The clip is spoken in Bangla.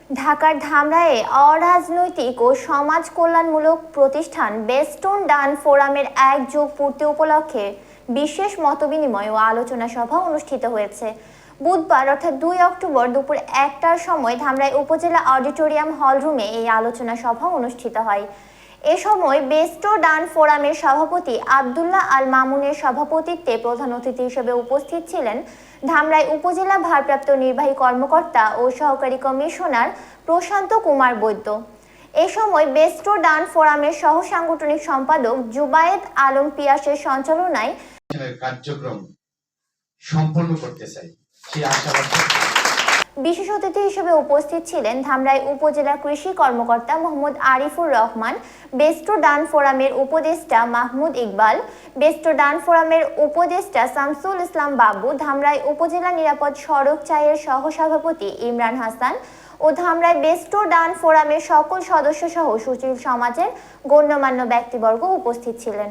ঢাকার ধামরায়ে অরাজনৈতিক ও সমাজ কল্যাণমূলক প্রতিষ্ঠান বেস্টন ডান ফোরামের ১ যুগ পূর্তি উপলক্ষে বিশেষ মতবিনিময় ও আলোচনা সভা অনুষ্ঠিত হয়েছে। বুধবার অর্থাৎ ২ অক্টোবর দুপুর ১টার সময় ধামরাই উপজেলা অডিটোরিয়াম হলরুমে এই আলোচনা সভা অনুষ্ঠিত হয়। এ সময় বেস্টো ডান ফোরামের সভাপতি আব্দুল্লাহ আল মামুনের সভাপতিত্বে প্রধান অতিথি হিসেবে উপস্থিত ছিলেন ধামরাই উপজেলা ভারপ্রাপ্ত নির্বাহী কর্মকর্তা ও সহকারী কমিশনার প্রশান্ত কুমার বৈদ্য। এ সময় বেস্টো ডান ফোরামের সহ সাংগঠনিক সম্পাদক জুবায়েদ আলম পিয়াসের সঞ্চালনায় কার্যক্রম সম্পন্ন করতে চাই সেই আশাবাদ। বিশেষ অতিথি হিসেবে উপস্থিত ছিলেন ধামরাই উপজেলা কৃষি কর্মকর্তা মোহাম্মদ আরিফুর রহমান, বেস্টো ডান ফোরামের উপদেষ্টা মাহমুদ ইকবাল, বেস্টো ডান ফোরামের উপদেষ্টা শামসুল ইসলাম বাবু, ধামরাই উপজেলা নিরাপদ সড়ক চায়ের সহসভাপতি ইমরান হাসান ও ধামরাই বেস্টো ডান ফোরামের সকল সদস্য সহ সুশীল সমাজের গণ্যমান্য ব্যক্তিবর্গ উপস্থিত ছিলেন।